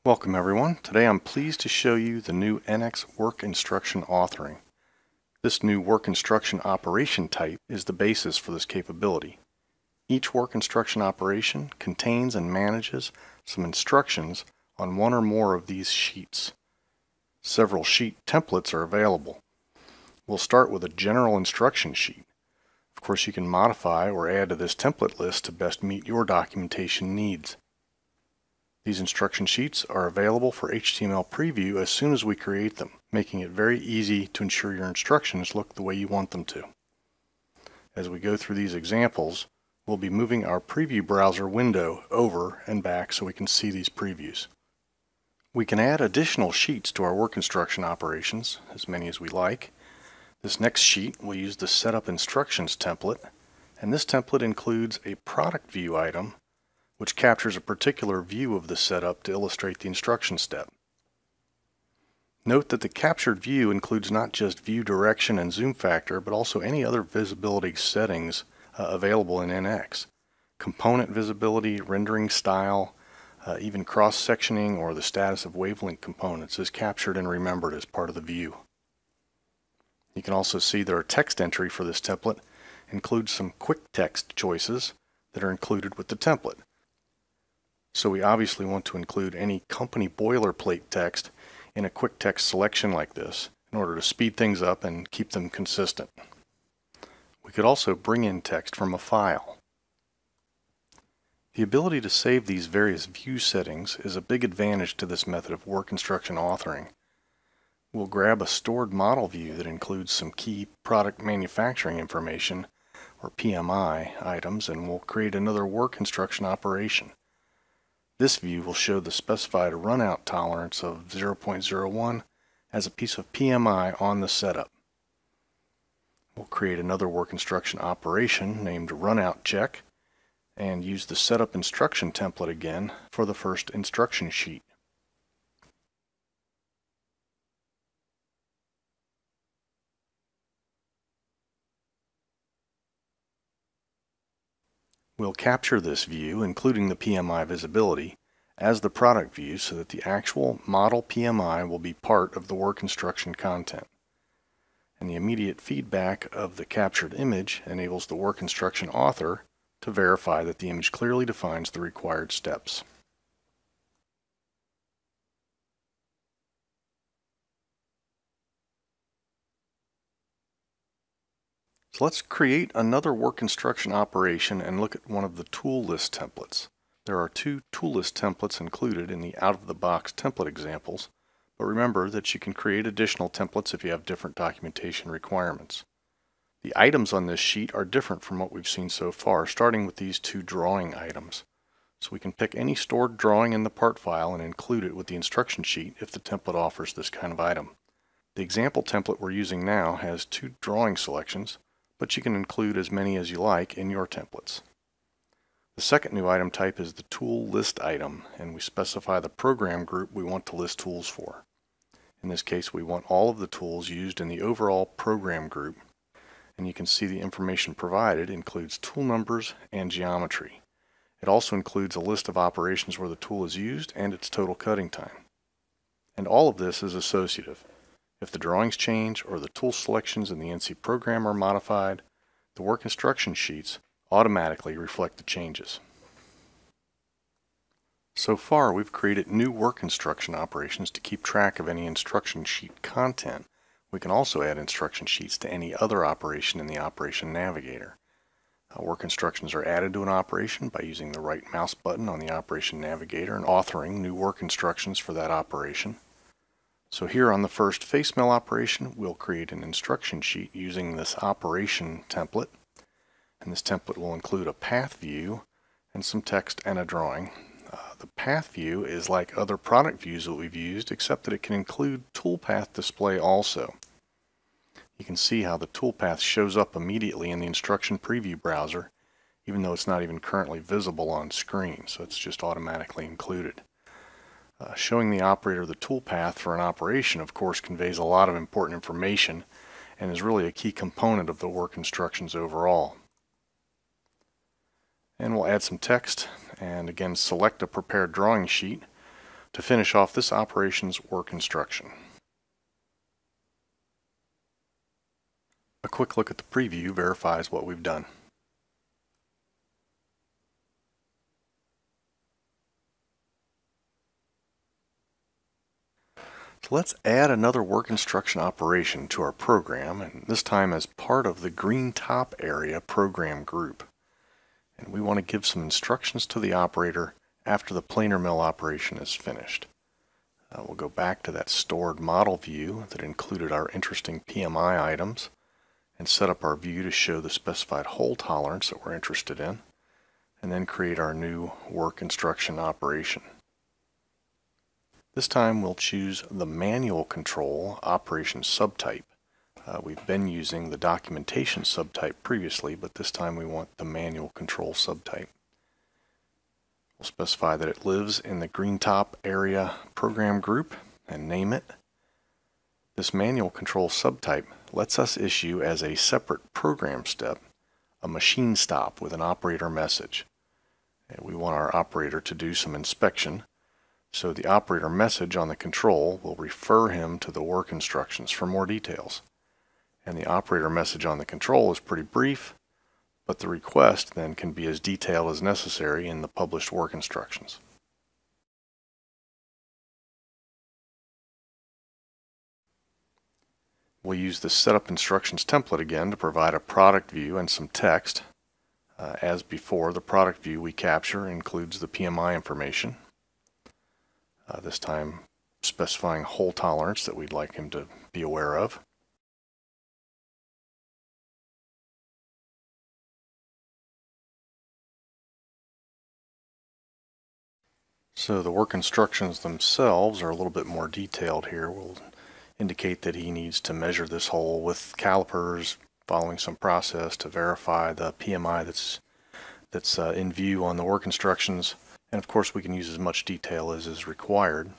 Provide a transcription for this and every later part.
Welcome everyone. Today I'm pleased to show you the new NX work instruction authoring. This new work instruction operation type is the basis for this capability. Each work instruction operation contains and manages some instructions on one or more of these sheets. Several sheet templates are available. We'll start with a general instruction sheet. Of course, you can modify or add to this template list to best meet your documentation needs. These instruction sheets are available for HTML preview as soon as we create them, making it very easy to ensure your instructions look the way you want them to. As we go through these examples, we'll be moving our preview browser window over and back so we can see these previews. We can add additional sheets to our work instruction operations, as many as we like. This next sheet will use the Setup Instructions template, and this template includes a product view item which captures a particular view of the setup to illustrate the instruction step. Note that the captured view includes not just view direction and zoom factor, but also any other visibility settings available in NX. Component visibility, rendering style, even cross-sectioning or the status of wavelength components is captured and remembered as part of the view. You can also see that our text entry for this template includes some quick text choices that are included with the template. So we obviously want to include any company boilerplate text in a quick text selection like this in order to speed things up and keep them consistent. We could also bring in text from a file. The ability to save these various view settings is a big advantage to this method of work instruction authoring. We'll grab a stored model view that includes some key product manufacturing information, or PMI, items, and we'll create another work instruction operation. This view will show the specified runout tolerance of 0.01 as a piece of PMI on the setup. We'll create another work instruction operation named runout check and use the setup instruction template again for the first instruction sheet. We'll capture this view, including the PMI visibility, as the product view so that the actual model PMI will be part of the work instruction content. And the immediate feedback of the captured image enables the work instruction author to verify that the image clearly defines the required steps. So let's create another work instruction operation and look at one of the tool list templates. There are two tool list templates included in the out-of-the-box template examples, but remember that you can create additional templates if you have different documentation requirements. The items on this sheet are different from what we've seen so far, starting with these two drawing items. So we can pick any stored drawing in the part file and include it with the instruction sheet if the template offers this kind of item. The example template we're using now has two drawing selections, but you can include as many as you like in your templates. The second new item type is the tool list item, and we specify the program group we want to list tools for. In this case, we want all of the tools used in the overall program group, and you can see the information provided includes tool numbers and geometry. It also includes a list of operations where the tool is used and its total cutting time. And all of this is associative. If the drawings change or the tool selections in the NC program are modified, the work instruction sheets automatically reflect the changes. So far, we've created new work instruction operations to keep track of any instruction sheet content. We can also add instruction sheets to any other operation in the Operation Navigator. Work instructions are added to an operation by using the right mouse button on the Operation Navigator and authoring new work instructions for that operation. So here on the first face mail operation, we'll create an instruction sheet using this operation template. And this template will include a path view and some text and a drawing. The path view is like other product views that we've used, except that it can include toolpath display also. You can see how the toolpath shows up immediately in the instruction preview browser, even though it's not even currently visible on screen, so it's just automatically included. Showing the operator the toolpath for an operation, of course, conveys a lot of important information, and is really a key component of the work instructions overall. And we'll add some text and again select a prepared drawing sheet to finish off this operation's work instruction. A quick look at the preview verifies what we've done. So let's add another work instruction operation to our program, and this time as part of the green top area program group. And we want to give some instructions to the operator after the planer mill operation is finished. We'll go back to that stored model view that included our interesting PMI items and set up our view to show the specified hole tolerance that we're interested in, and then create our new work instruction operation. This time we'll choose the manual control operation subtype. We've been using the documentation subtype previously, but this time we want the manual control subtype. We'll specify that it lives in the green top area program group and name it. This manual control subtype lets us issue as a separate program step a machine stop with an operator message. And we want our operator to do some inspection, so the operator message on the control will refer him to the work instructions for more details. And the operator message on the control is pretty brief, but the request then can be as detailed as necessary in the published work instructions. We'll use the setup instructions template again to provide a product view and some text. As before, the product view we capture includes the PMI information. This time specifying hole tolerance that we'd like him to be aware of. So the work instructions themselves are a little bit more detailed here. We'll indicate that he needs to measure this hole with calipers following some process to verify the PMI that's in view on the work instructions. And of course we can use as much detail as is required.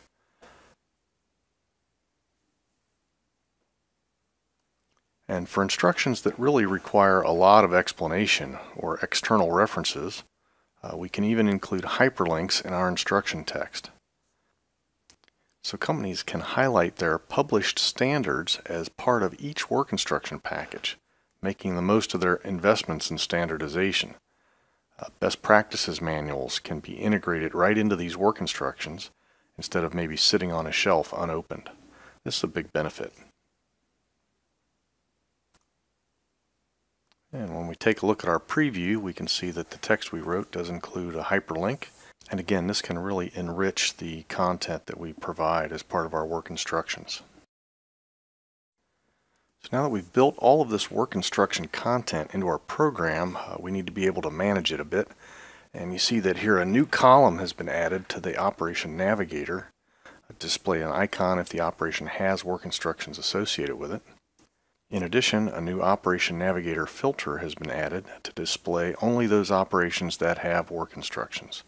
And for instructions that really require a lot of explanation or external references, we can even include hyperlinks in our instruction text. So companies can highlight their published standards as part of each work instruction package, making the most of their investments in standardization. Best practices manuals can be integrated right into these work instructions instead of maybe sitting on a shelf unopened. This is a big benefit. And when we take a look at our preview, we can see that the text we wrote does include a hyperlink. And again, this can really enrich the content that we provide as part of our work instructions. So now that we've built all of this work instruction content into our program, we need to be able to manage it a bit. And you see that here a new column has been added to the operation Navigator. Display an icon if the operation has work instructions associated with it. In addition, a new Operation Navigator filter has been added to display only those operations that have work instructions.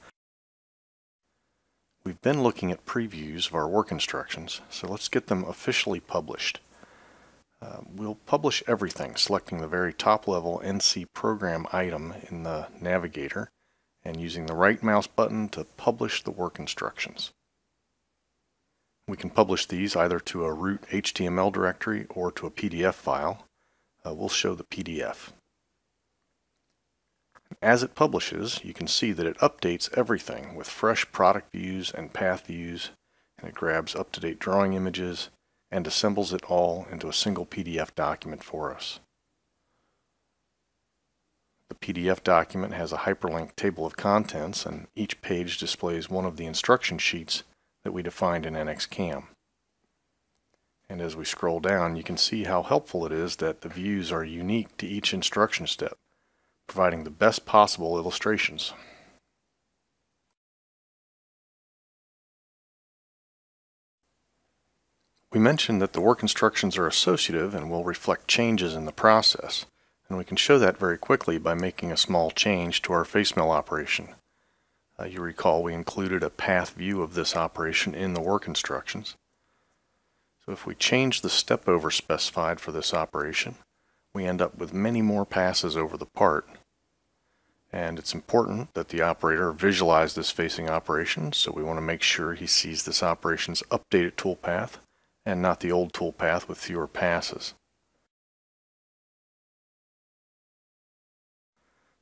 We've been looking at previews of our work instructions, so let's get them officially published. We'll publish everything, selecting the very top level NC program item in the Navigator and using the right mouse button to publish the work instructions. We can publish these either to a root HTML directory or to a PDF file. We'll show the PDF. As it publishes, you can see that it updates everything with fresh product views and path views, and it grabs up-to-date drawing images and assembles it all into a single PDF document for us. The PDF document has a hyperlinked table of contents, and each page displays one of the instruction sheets that we defined in NXCAM. And as we scroll down, you can see how helpful it is that the views are unique to each instruction step, providing the best possible illustrations. We mentioned that the work instructions are associative and will reflect changes in the process, and we can show that very quickly by making a small change to our face mill operation. You recall we included a path view of this operation in the work instructions. So if we change the step over specified for this operation, we end up with many more passes over the part. And it's important that the operator visualize this facing operation, so we want to make sure he sees this operation's updated toolpath and not the old toolpath with fewer passes.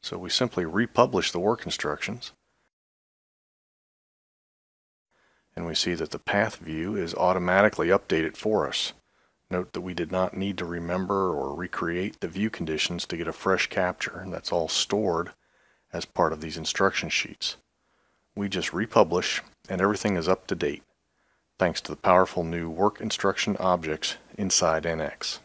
So we simply republish the work instructions, and we see that the path view is automatically updated for us. Note that we did not need to remember or recreate the view conditions to get a fresh capture, and that's all stored as part of these instruction sheets. We just republish and everything is up to date, thanks to the powerful new work instruction objects inside NX.